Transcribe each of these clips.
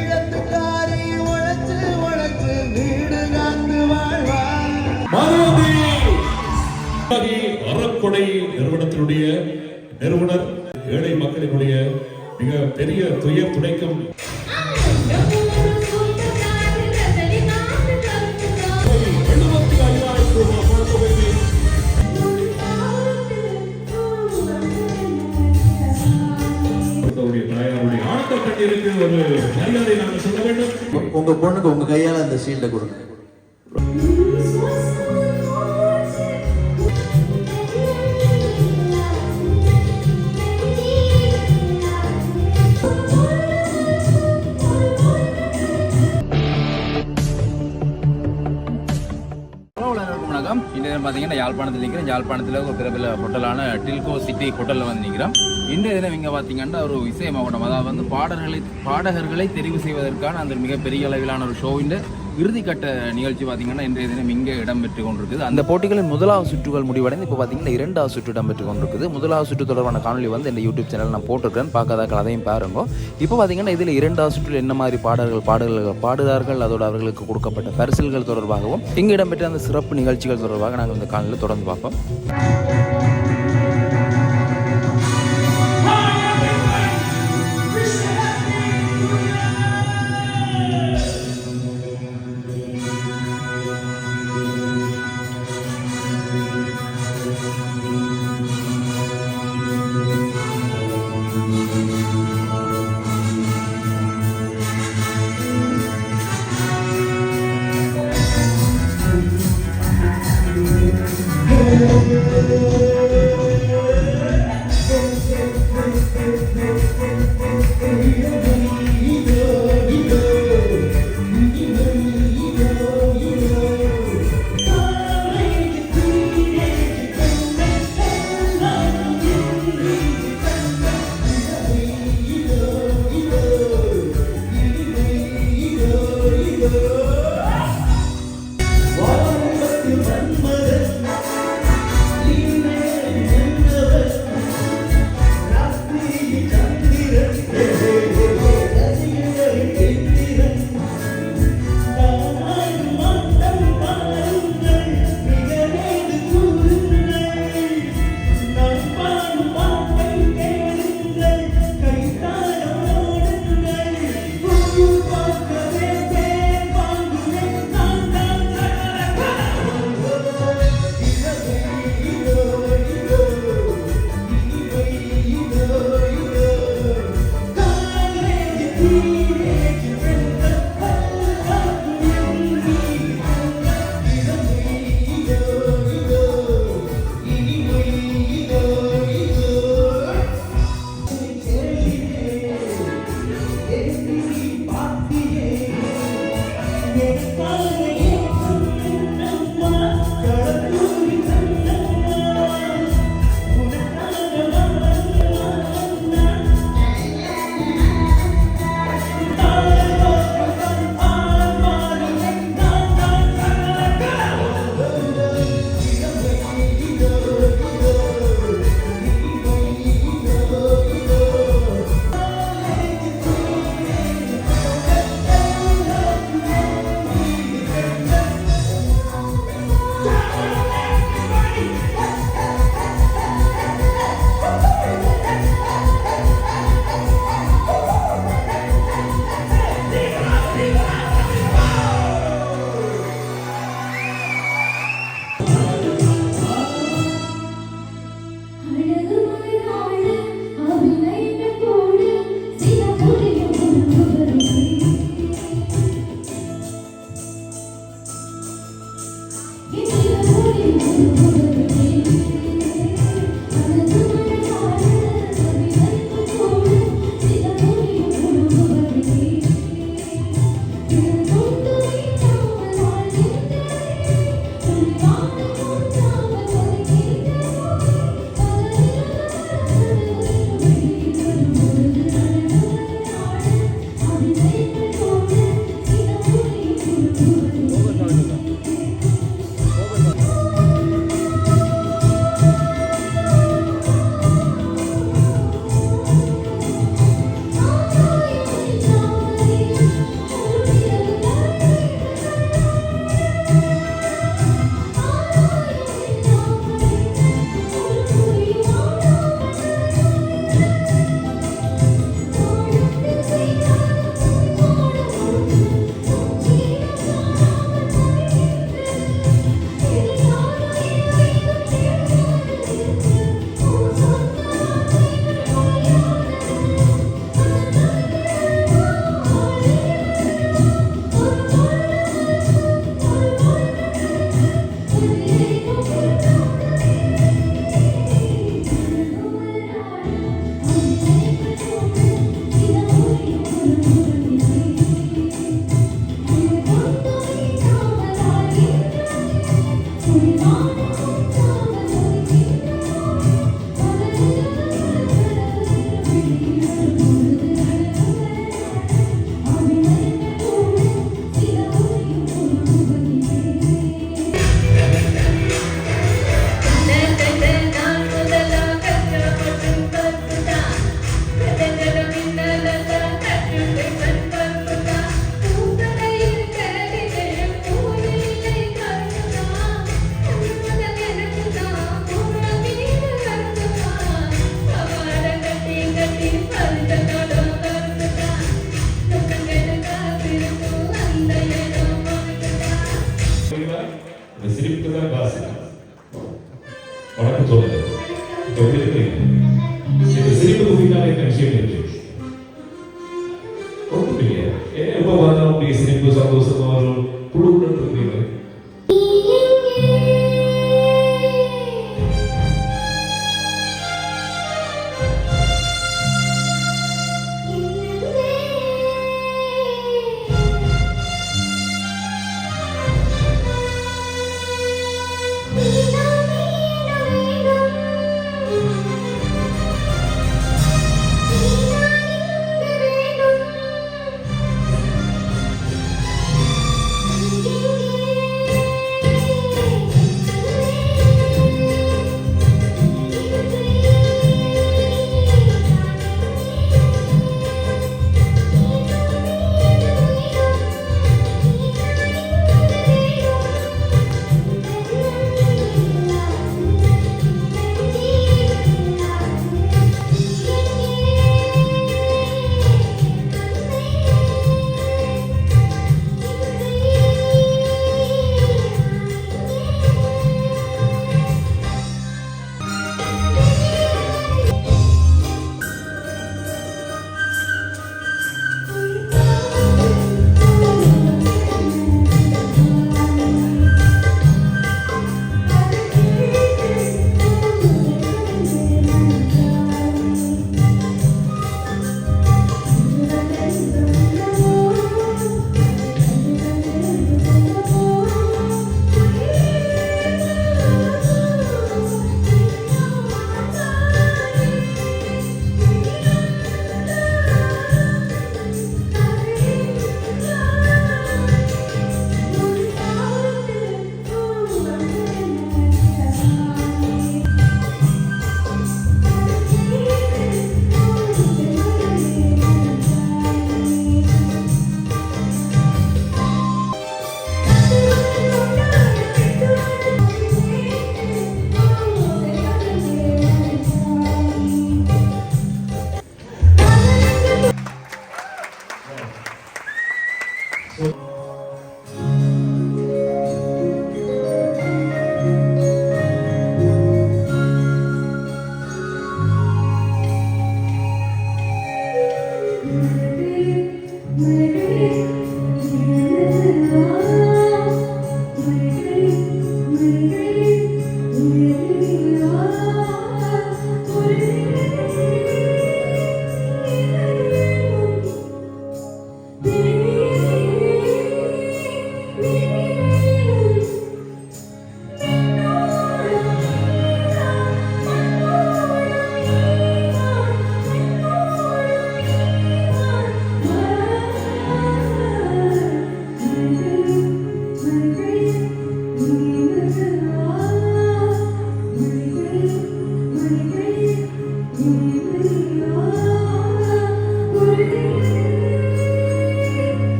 ஈழத்துக்காரி உழைச்சு உழைச்சு வீடு காத்து வாழ்வா. அறக்கொடை நிறுவனத்தினுடைய நிறுவனர் ஏழை மக்களினுடைய மிக பெரிய துயர் துடைக்கும் தாயாருடைய ஆழ்ந்த கண்ணீருக்கு ஒரு மரியாதை நாங்கள் சொல்ல வேண்டும். உங்க பொண்ணுக்கு உங்க கையால அந்த ஷீல்டை கொடுங்க. வணக்கம். இன்றைய தினம் பார்த்தீங்கன்னா யாழ்ப்பாணத்தில் நிற்கிறேன். யாழ்ப்பாணத்தில் ஒரு பிரபல ஹோட்டலான டில்கோ சிட்டி ஹோட்டலில் வந்து நிற்கிறோம். இன்றைய தினம் இங்கே பார்த்தீங்கன்னா ஒரு இசை மாவட்டம், அதாவது வந்து பாடகர்களை தெரிவு செய்வதற்கான அந்த மிகப்பெரிய அளவிலான ஒரு ஷோவின் இறுதிக்கட்ட நிகழ்ச்சி பார்த்தீங்கன்னா இன்றைய தினம் இங்கே இடம்பெற்று கொண்டிருக்குது. அந்த போட்டிகளின் முதலாவது சுற்றுகள் முடிவடைந்து இப்போ பார்த்தீங்கன்னா இரண்டாவது சுற்று இடம்பெற்று கொண்டிருக்குது. முதலாவது சுற்று தொடர்பான காணொலி வந்து இந்த யூடியூப் சேனல் நான் போட்டிருக்கிறேன், பார்க்காதாக்கள் அதையும் பாருங்க. இப்போ பார்த்தீங்கன்னா இதில் இரண்டாவது சுற்றில் என்ன மாதிரி பாடுகிறார்கள், அதோட அவர்களுக்கு கொடுக்கப்பட்ட பரிசில்கள் தொடர்பாகவும் இங்கு இடம்பெற்ற அந்த சிறப்பு நிகழ்ச்சிகள் தொடர்பாக நாங்கள் இந்த காணொலியில் தொடர்ந்து பார்ப்போம். தான் காசு உனக்கு தோணுது எப்படி இருக்கு இந்த சிரிப்பு பின்னால என்ன விஷயம் இருக்கு ஒன்றும் இல்லையா எப்ப பார்த்தாலும் அப்படி சிரிப்பு சந்தோஷமா வரும் குழுக்குன்னு இருக்கீங்க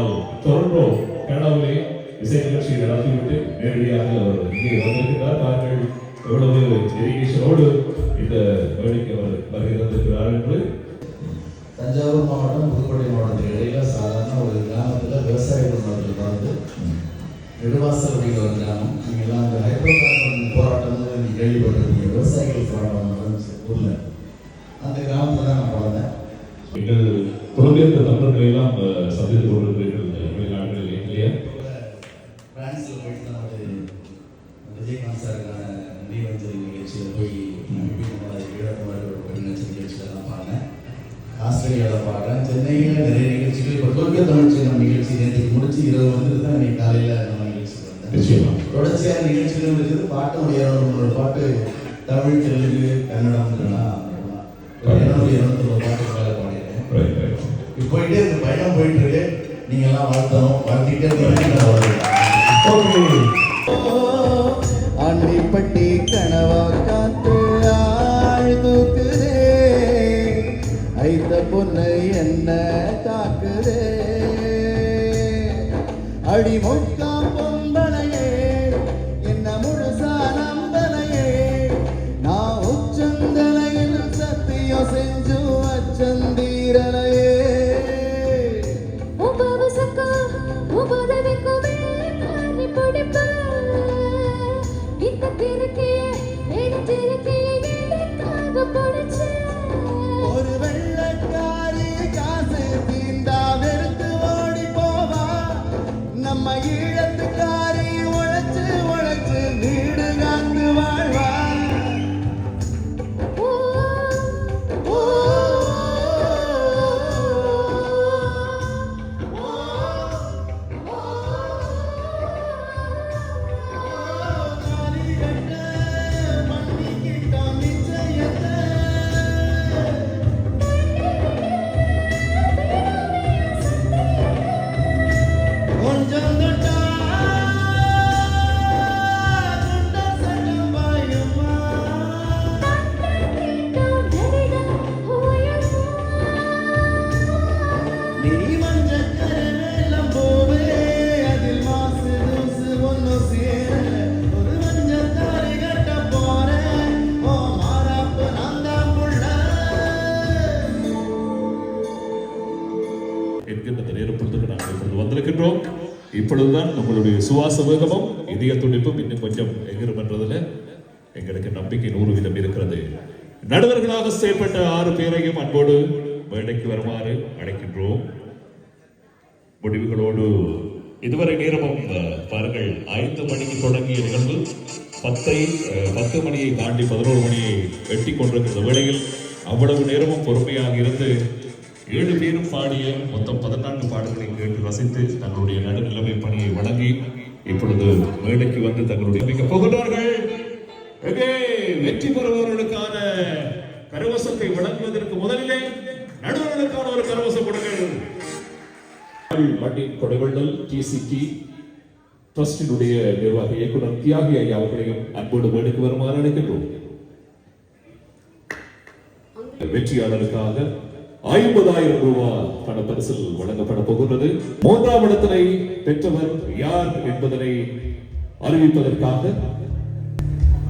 ஆனால் டொரண்டோ கனடாவிலே இசை நிகழ்ச்சியை நடத்திவிட்டு நேரடியாக அவர் இங்கே வந்திருக்கிறார். தாங்கள் எவ்வளவு டெடிகேஷனோடு இந்த வேலைக்கு அவர் வருகை தந்திருக்கிறார் என்று. தஞ்சாவூர் மாவட்டம் புதுக்கோட்டை மாவட்டத்துக்கு இடையில சாதாரண ஒரு கிராமத்தில் விவசாய குடும்பத்தில் பிறந்து நெடுவாசல் அப்படிங்கிற ஒரு கிராமம். நீங்கள்லாம் அந்த ஹைட்ரோ கார்பன் போராட்டம் நீங்கள் கேள்விப்பட்டிருக்கீங்க. விவசாயிகள் போராட்டம் நடந்துச்சு ஊரில். அந்த கிராமத்தில் தான் நான் பிறந்தேன். நீங்கள் புலம்பெயர்ந்த தமிழர்களை எல்லாம் சந்தித்துக் கொண்டிருக்கிறீர்கள் வெளிநாடுகளில் இல்லையா? பிரான்ஸில் போயிட்டு நான் ஒரு விஜயகாந்த் சாருக்கான நினைவஞ்சலி நிகழ்ச்சியில் போய் ஈழத்தமிழர்கள் நிகழ்ச்சியிலலாம் பாடினேன். ஆஸ்திரேலியாவில் பாடுறேன். சென்னையில் நிறைய நிகழ்ச்சிகள் இப்போ டோக்கியோ தமிழ் சேனம் நிகழ்ச்சி நேற்றுக்கு முடிச்சு இரவு வந்துட்டு தான் இன்னைக்கு காலையில் நம்ம நிகழ்ச்சிக்கு வந்தேன். தொடர்ச்சியாக நிகழ்ச்சிகள் இருக்குது. பாட்டு முடியாத பாட்டு தமிழ், தெலுங்கு, கன்னடம் 220 பாட்டு மேலே பாடியிருக்கேன். இப்போ போயிட்டே இருக்கு, பயணம் போயிட்டு இருக்கு. நீங்க எல்லாம் வாழ்த்தணும், வாழ்த்திட்டே ஆண்டிப்பட்டி கனவா காத்து ஆழ்ந்துக்குதே, ஐத்த பொண்ணு என்ன தாக்குதே, அடிமுக்காம் பொம்பளையே என்ன முழுசா நம்பலையே, நான் உச்சந்தலையில் சத்தியம் செஞ்சு வச்சந்தீரலையே. ஒரு வெள்ளக்காரி காசு தீண்டா வெறுத்து ஓடி போவா, நம்ம ஈழத்துக்காரி உழைச்சு உழைச்சு வீடு காத்து வாழ்வா. வந்திருக்கின்றோம். இப்பொழுதுதான் நம்மளுடைய சுவாச வேகமும் இதய துடிப்பும் இன்னும் கொஞ்சம் எகிரும் என்றதில் எங்களுக்கு நம்பிக்கை 100% இருக்கிறது. நடுவர்களாக செயல்பட்ட 6 பேரையும் அன்போடு மேடைக்கு வருமாறு அழைக்கின்றோம். முடிவுகளோடு இதுவரை நேரமும் பாருங்கள், 5 மணிக்கு தொடங்கிய நிகழ்வு 10 மணியை தாண்டி 11 மணியை எட்டி கொண்டிருக்கிற வேளையில் அவ்வளவு நேரமும் பொறுமையாக இருந்து 7 பேரும் பாடிய மொத்தம் 14 பாடல்களை கேட்டு ரசித்து தங்களுடைய நடுநிலைமை பணியை வழங்கி இப்பொழுது மேடைக்கு வந்து தங்களுடைய புகழார்கள் வெற்றி பெறுபவர்களுக்கான கரவசத்தை வழங்குவதற்கு முதலிலே நடுவர்களுக்கான ஒரு கரவசம் கொடுங்கள். கொடைவள்ளல் டிசிடி ட்ரஸ்டினுடைய நிர்வாக இயக்குனர் தியாகி ஐயா அவர்களையும் அன்போடு மேடைக்கு வருமாறு அழைக்கின்றோம். வெற்றியாளருக்காக 50,000 ரூபாய் பண பரிசில் வழங்கப்பட போகின்றது. 3ஆம் இடத்தினை பெற்றவர் யார் என்பதனை அறிவிப்பதற்காக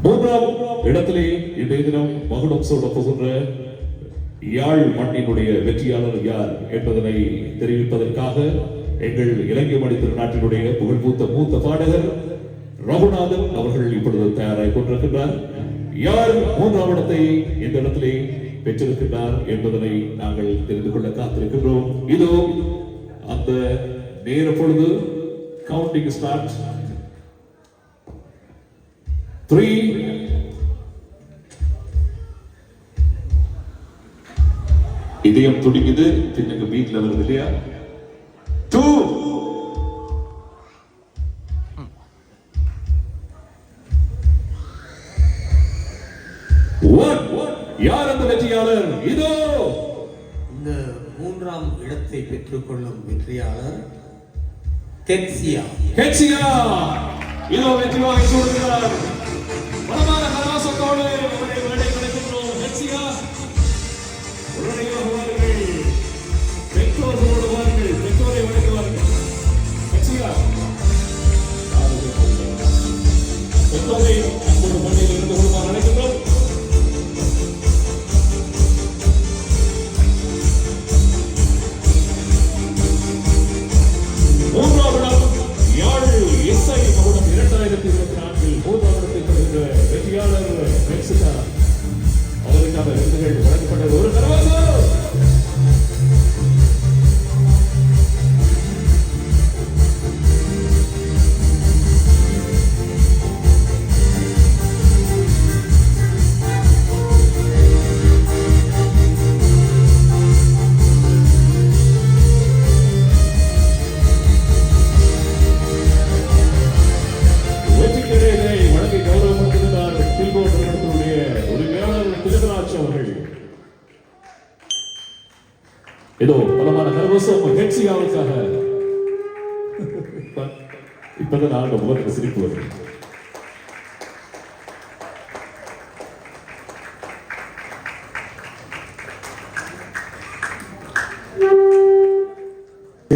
3ஆம் இடத்திலே இன்றைய தினம் மகுடம் சூட போகின்ற யாழ் மண்ணினுடைய வெற்றியாளர் யார் என்பதனை தெரிவிப்பதற்காக எங்கள் இலங்கை மணி திருநாட்டினுடைய புகழ்பூத்த மூத்த பாடகர் ரகுநாதன் அவர்கள் இப்பொழுது தயாராகிக் கொண்டிருக்கின்றார். யார் 3ஆம் இடத்தை இந்த இடத்திலே பெற்றிருக்கிறார் என்பதனை நாங்கள் தெரிந்து கொள்ள காத்திருக்கின்றோம். இதோ அந்த நேர பொழுது கவுண்டிங் ஸ்டார்ட். 3 இதயம் துடிக்குது, பின்னுக்கு பீட்ல வருது இல்லையா? 2 1 யார் அந்த வெற்றியாளர்? இதோ இந்த 3ஆம் இடத்தை பெற்றுக்கொள்ளும் வெற்றியாளர் ஹெட்சியா. இதோ வெற்றி வாங்கி கொடுக்கிறார். பலமான கரவாசத்தோடு விடை கிடைக்கின்றோம். ஹெட்சியா உடனடியாக வாருங்கள், பெற்றோர்களோடு வாருங்கள், பெற்றோரை வழங்குவார்கள். 2024 மூன்றாம் இடத்தை பெறுகின்ற வெற்றியாளர் மெக்சிகா அவருக்கான விருதுகள் வழங்கப்பட்டது. ஒரு கரகோஷம். இதோ பலமான கரகோஷம் ஹெட்சியாவுக்காக. இப்பதான் நாங்கள் முகத்துக்கு சிரிப்பு வருது.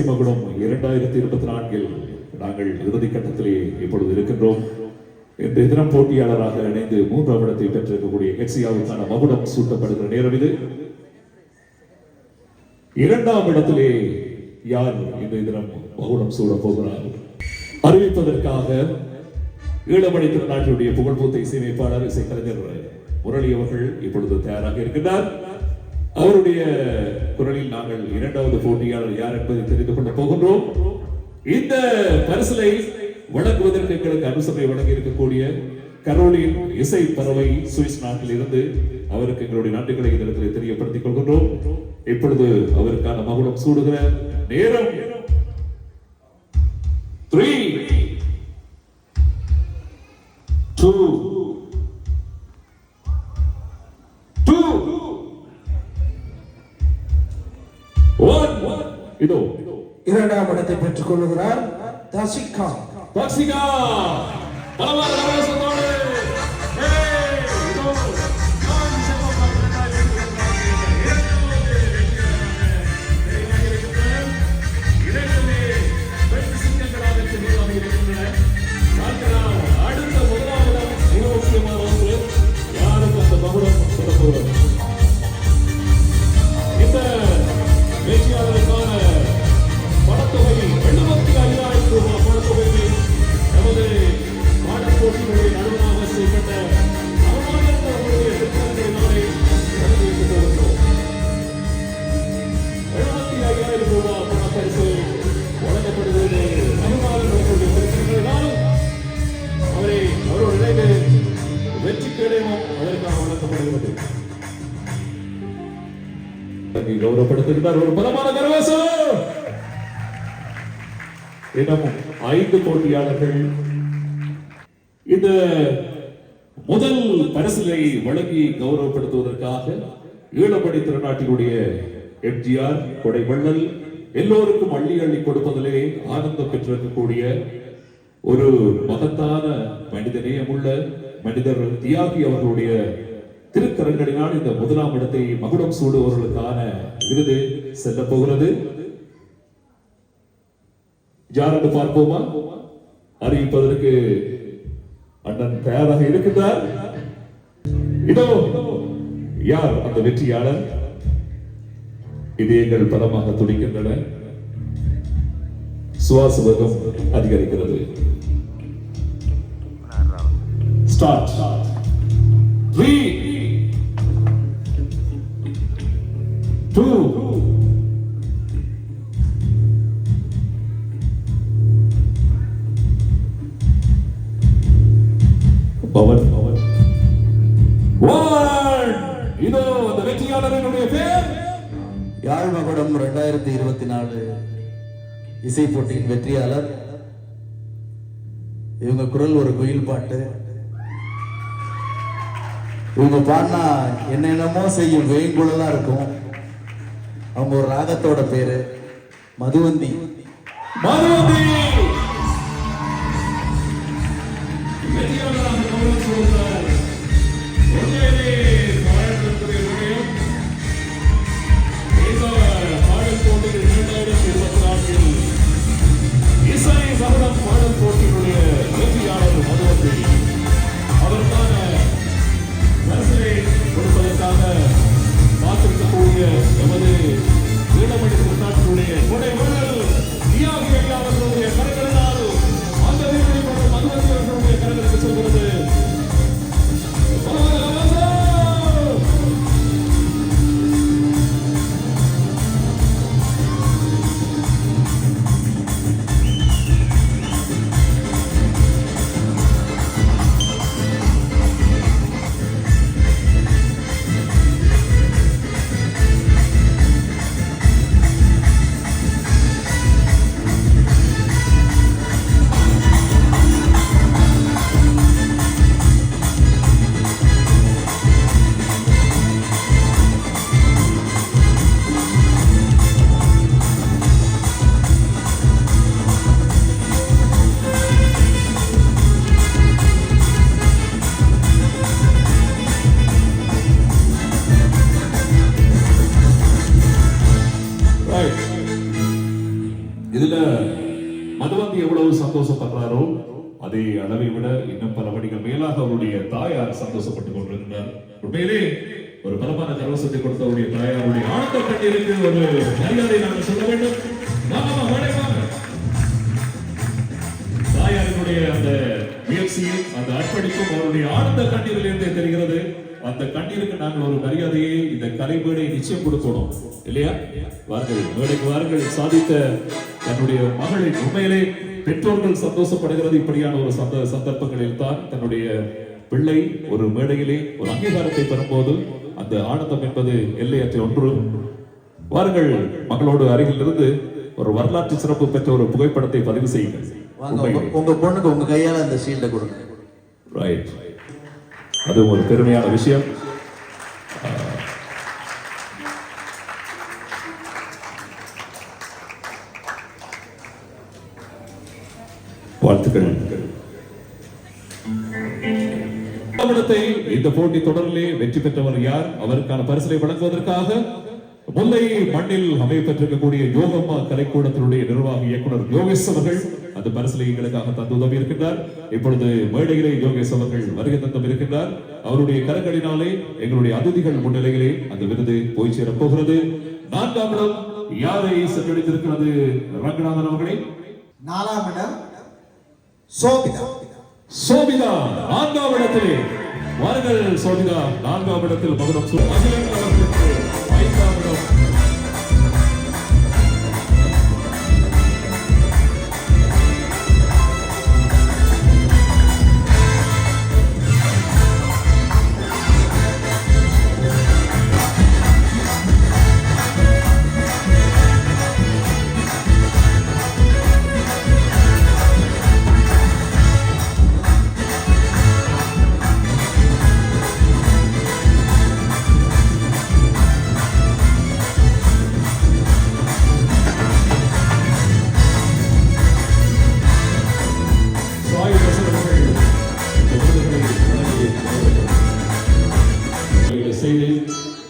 மகுடம் 2024 நாங்கள் இறுதி கட்டத்திலே இப்பொழுது இருக்கின்றோம். இந்த தினம் போட்டியாளராக இணைந்து மூன்றாம் இடத்தை பெற்றிருக்கக்கூடிய ஹெட்சியாவுக்கான மகுடம் சூட்டப்படுகிற நேரம் இது. இரண்டாம் இடத்திலே யார் இந்த தினம் மகுடம் சூட போகிறார் அறிவிப்பதற்காக ஈழமணி திருநாட்டினுடைய புகழ்பூத்த இசையமைப்பாளர் இசைக்கலைஞர் முரளி அவர்கள் இப்பொழுது தயாராக இருக்கின்றார். அவருடைய குரலில் நாங்கள் இரண்டாவது போட்டியாளர் யார் என்பதை தெரிந்து கொள்ள போகின்றோம். இந்த பரிசலை வழங்குவதற்கு எங்களுக்கு அனுசரணை வழங்கி இருக்கக்கூடிய கரோலின் இசை பறவை சுவிஸ் நாட்டில் இருந்து அவருக்கு எங்களுடைய நன்றிகளை இந்த இடத்தில் தெரியப்படுத்திக் கொள்கின்றோம். இப்பொழுது அவருக்கான மகுடம் சூடுகிற நேரம் 3, 2, 1. இதோ இரண்டாம் இடத்தை பெற்றுக் கொள்கிறார் தசிகா. தசிகா பலவாறு கரகோஷத்தோடு அடுத்த முதலாவது மிக முக்கியமான ஒன்று யாருக்கு அந்த மகுடம் சொல்லப்போகிறது. இந்த வெற்றியாளருக்கான பணத்தொகை 75,000 ரூபாய் பணத்தொகைக்கு நமது பாடல் போட்டிகளில் நடுவராக செய்யப்பட்ட அவமானங்களுடைய திட்டங்களை நாளை நடத்தி வைக்கப் போகின்றோம். 75,000 ரூபாய் பணப்பரிசு வழங்கப்படுகிறது. அனுமானங்களுடைய பிரச்சனைகளாலும் அவரை அவரோடு இணைந்து வெற்றி கேடயமும் அதற்காக வழங்கப்படுகிறது. கௌரவப்படுத்துகிறார். ஒரு பலமான கரகோஷம். தினமும் 5 போட்டியாளர்கள் இந்த முதல் பரிசிலை வழங்கி கௌரவப்படுத்துவதற்காக ஈழமணி திருநாட்டினுடைய எம்ஜிஆர் கொடைவள்ளல் எல்லோருக்கும் அள்ளி அள்ளி கொடுப்பதிலே ஆனந்தம் பெற்றிருக்கக்கூடிய ஒரு மகத்தான மனிதநேயமுள்ள மனிதர் தியாகி அவர்களுடைய திருக்கரங்களினால் இந்த முதலாம் இடத்தை மகுடம் சூடுவர்களுக்கான விருது செல்ல போகிறது. யாரென்று பார்ப்போமா? அறிவிப்பதற்கு அண்ணன் தயாராக இருக்கின்றார். இதோ யார் அந்த வெற்றியாளர்? இதயங்கள் பலமாக துடிக்கின்றன, சுவாச வேகம் அதிகரிக்கிறது. ஸ்டார்ட். 3, 2, 1. இதோ அந்த வெற்றியாளரினுடைய பேர் யாழ் மகுடம் 2024 இசை போட்டியின் வெற்றியாளர். இவங்க குரல் ஒரு குயில் பாட்டு. இவங்க பாடினா என்னென்னமோ செய்யும் வேங்குழலா இருக்கும். அவங்க ஒரு ராகத்தோட பேரு மதுவந்தி. மதுவந்தி இசை மகுடம் பாடல் போட்டியினுடைய வெற்றியாளர் மதுவந்தி அவருக்கான பரிசிலை கொடுப்பதற்காக காத்திருக்கக்கூடிய எமது ஈழமணி திருநாட்டினுடைய கொடைவள்ளல் தியாகி அவர்களுடைய மதுவந்தி எவ்வளவு சந்தோஷப்படுறாரோ அதே அளவை விட இன்னும் பல படிகள் மேலாக அவருடைய தாயார் சந்தோஷப்பட்டுக் கொண்டிருக்கிறார். உண்மையிலே ஒரு பலமான கரவசத்தை கொடுத்தவருடைய தாயாருடைய ஆனந்த கண்ணீருக்கு ஒரு மரியாதை நாங்கள் சொல்ல வேண்டும். தாயாரினுடைய அந்த முயற்சியும் அந்த அர்ப்பணிப்பும் அவருடைய ஆனந்த கண்ணீரிலிருந்தே தெரிகிறது. அந்த கண்ணீருக்கு நாங்கள் ஒரு மரியாதையை இந்த கலைமேடை நிச்சயம் கொடுக்கணும் இல்லையா? வார்கள், மேடைக்கு வார்கள். சாதித்த தன்னுடைய மகளின் உண்மையிலே பெற்றோர்கள் சந்தோஷப்படுகிறது இப்படியான ஒரு சந்தர்ப்பங்களில் தான் தன்னுடைய பிள்ளை ஒரு மேடையிலே ஒரு அங்கீகாரத்தை பெறும்போது அந்த ஆனந்தம் என்பது எல்லையற்ற ஒன்று. வாருங்கள், மகளோடு அருகில் இருந்து ஒரு வரலாற்று சிறப்பு பெற்ற ஒரு புகைப்படத்தை பதிவு செய்யுங்கள். உங்க பொண்ணுக்கு உங்க கையால அந்த ஷீல்டை கொடுங்க. ரைட், அதுவும் ஒரு பெருமையான விஷயம். வாழ்த்துக்கள். இந்த போட்டி தொடரிலே வெற்றி பெற்றவர் யார்? அவருக்கான பரிசலை வழங்குவதற்காக முல்லை மண்ணில் அமைப்பெற்றிருக்கக்கூடிய யோகம்மா கலைக்கூடத்தினுடைய நிர்வாக இயக்குனர் யோகேஷ் அவர்கள் அந்த பரிசலை எங்களுக்காக தந்து உதவி இருக்கின்றார். இப்பொழுது மேடையிலே யோகேஷ் அவர்கள் வருகை தந்தும் இருக்கின்றார். அவருடைய கரங்களினாலே எங்களுடைய அதிதிகள் முன்னிலையிலே அந்த விருது போய் சேரப் போகிறது. 4ஆம் இடம் யாரை சென்றடைந்திருக்கிறது ரங்கநாதன் அவர்களே? 4ஆம் இடம் சோபிதா. சோபிதா 4ஆம் இடத்திலே. வாருங்கள் சோபிதா, 4ஆம் இடத்தில் மகுடம். 5ஆம் இடம்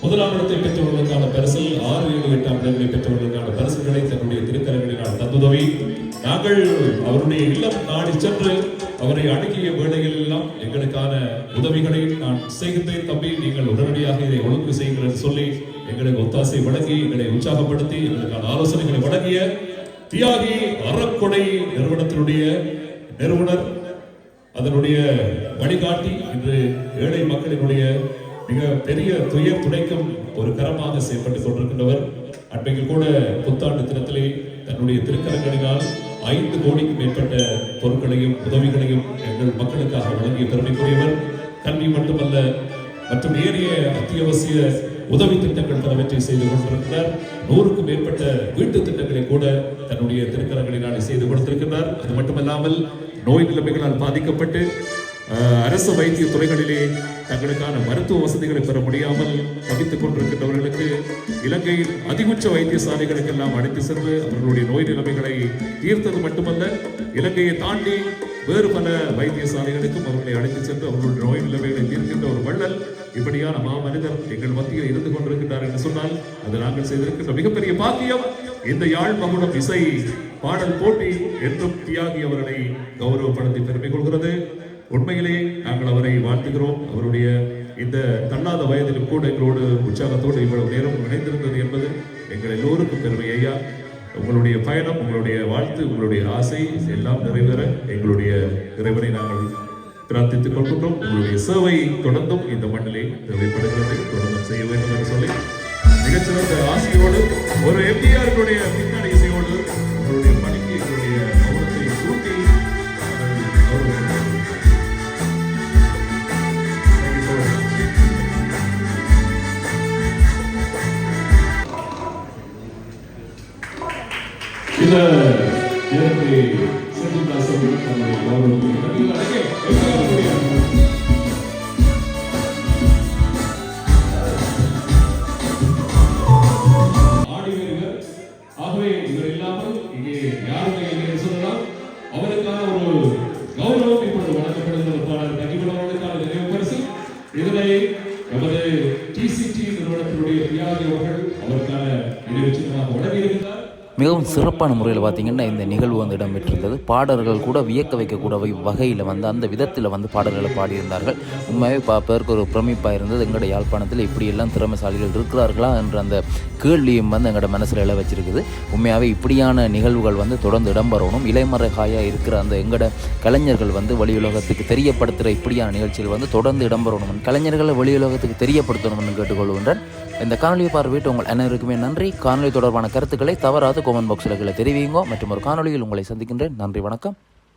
முதலாம் இடத்தை பெற்றவர்களுக்கான பரிசல் 6, 7, 8ஆம் இடங்களை பெற்றவர்களுக்கான பரிசுகளை தன்னுடைய திருக்கரங்களினால் தந்துதவி. நாங்கள் அவருடைய இல்லம் நாடி சென்று அவரை அணுகிய வேளைகள் எல்லாம் எங்களுக்கான உதவிகளை நான் செய்கின்றேன் தம்பி, நீங்கள் உடனடியாக இதை ஒழுங்கு செய்யுங்கள் என்று சொல்லி எங்களுக்கு ஒத்தாசை வழங்கி எங்களை உற்சாகப்படுத்தி எங்களுக்கான ஆலோசனைகளை வழங்கிய தியாகி அறக்கொடை நிறுவனத்தினுடைய நிறுவனர், அதனுடைய வழிகாட்டி, இன்று ஏழை மக்களினுடைய மிக பெரிய துயர் துடைக்கும் ஒரு கரமாக செயல்பட்டுக் கொண்டிருக்கின்றவர். அன்றைக்கு கூட புத்தாண்டு தினத்திலே தன்னுடைய திருக்கரங்களினால் 5 கோடிக்கும் மேற்பட்ட பொருட்களையும் உதவிகளையும் எங்கள் மக்களுக்காக வழங்கிய பெருமைக்குரியவர். கல்வி மட்டுமல்ல, மற்றும் ஏனைய அத்தியாவசிய உதவி திட்டங்கள் பலவற்றை செய்து கொண்டிருக்கிறார். 100க்கும் மேற்பட்ட வீட்டு திட்டங்களை கூட தன்னுடைய திருக்கரங்களினால் செய்து கொடுத்திருக்கிறார். அது மட்டுமல்லாமல் நோய் நிலைமைகளால் பாதிக்கப்பட்டு அரசு வைத்திய துறைகளிலே தங்களுக்கான மருத்துவ வசதிகளை பெற முடியாமல் தவித்துக் கொண்டிருக்கின்றவர்களுக்கு இலங்கையில் அதிகுச்ச வைத்தியசாலைகளுக்கு எல்லாம் அழைத்து சென்று அவர்களுடைய நோய் நிலைமைகளை தீர்த்தது மட்டுமல்ல, இலங்கையை தாண்டி வேறு பல வைத்தியசாலைகளுக்கும் அவர்களை அழைத்து சென்று அவர்களுடைய நோய் நிலைமைகளை தீர்க்கின்ற ஒரு வள்ளல், இப்படியான மாமனிதர் எங்கள் மத்தியில் இருந்து கொண்டிருக்கிறார் என்று சொன்னால் அது நாங்கள் செய்திருக்கின்ற மிகப்பெரிய பாக்கியம். இந்த யாழ் மகுடம் இசை பாடல் போட்டி என்றும் தியாகி அவர்களை கௌரவப்படுத்தி பெருமை கொள்கிறது. உண்மையிலே நாங்கள் அவரை வாழ்த்துகிறோம். அவருடைய இந்த தள்ளாத வயதிலும் கூட எங்களோடு உற்சாகத்தோடு இவ்வளவு நேரம் இணைந்திருந்தது என்பது எங்கள் எல்லோருக்கும் பெருமை. ஐயா, உங்களுடைய பயணம், உங்களுடைய வாழ்த்து, உங்களுடைய ஆசை எல்லாம் நிறைவேற எங்களுடைய இறைவனை நாங்கள் பிரார்த்தித்துக் கொள்கின்றோம். உங்களுடைய சேவை தொடர்ந்தும் இந்த மண்ணிலே தேவைப்படுகிறது, தொடர்ந்தும் செய்ய வேண்டும் என்று சொல்லி மிகச்சிறந்த ஆசையோடு ஒரு எம்டிஆருடைய பின்னணி இசையோடு உங்களுடைய பணிக்கு எங்களுடைய கவனத்தை கூட்டி இந்த நேரத்தை செந்தில்தாஸ் அவர்கள் தன்னுடைய கௌரவத்தை ஆடி வருகிறார். ஆகவே இவர் இல்லாமல் இங்கே யாருமே என்று சொல்லலாம். அவருக்கான ஒரு கௌரவம் இப்பொழுது வழங்கப்படுகிறது. தனிப்படவர்களுக்கான நினைவு பரிசு. இதனை நமது டிசிடி நிறுவனத்தினுடைய தியாகி அவர்கள் அவருக்கான நினைவு சின்னமாக வழங்கியிருக்கிறார். மிகவும் சிறப்பான முறையில் பார்த்திங்கன்னா இந்த நிகழ்வு வந்து இடம்பெற்றிருந்தது. பாடல்கள் கூட வியக்க வைக்கக்கூடிய வகையில் வந்து அந்த விதத்தில் வந்து பாடல்களை பாடியிருந்தார்கள். உண்மையாகவே பேருக்கு ஒரு பிரமிப்பாக இருந்தது. எங்களோட யாழ்ப்பாணத்தில் இப்படியெல்லாம் திறமைசாலிகள் இருக்கிறார்களா என்ற அந்த கேள்வியும் வந்து எங்களோட மனசில் இழ வச்சிருக்குது. உண்மையாகவே இப்படியான நிகழ்வுகள் வந்து தொடர்ந்து இடம்பெறணும். இலைமறைகாயாக இருக்கிற அந்த எங்களோட கலைஞர்கள் வந்து வெளியுலகத்துக்கு தெரியப்படுத்துகிற இப்படியான நிகழ்ச்சிகள் வந்து தொடர்ந்து இடம்பெறணும். கலைஞர்களை வெளியுலகத்துக்கு தெரியப்படுத்தணும்னு கேட்டுக்கொள்கின்றேன். இந்த காணொலியை பார்வையிட்டு உங்கள் அனைவருக்குமே நன்றி. காணொலி தொடர்பான கருத்துக்களை தவறாது கமெண்ட் பாக்ஸில் தெரிவிங்க. மற்றும் ஒரு காணொலியில் உங்களை சந்திக்கின்றேன். நன்றி, வணக்கம்.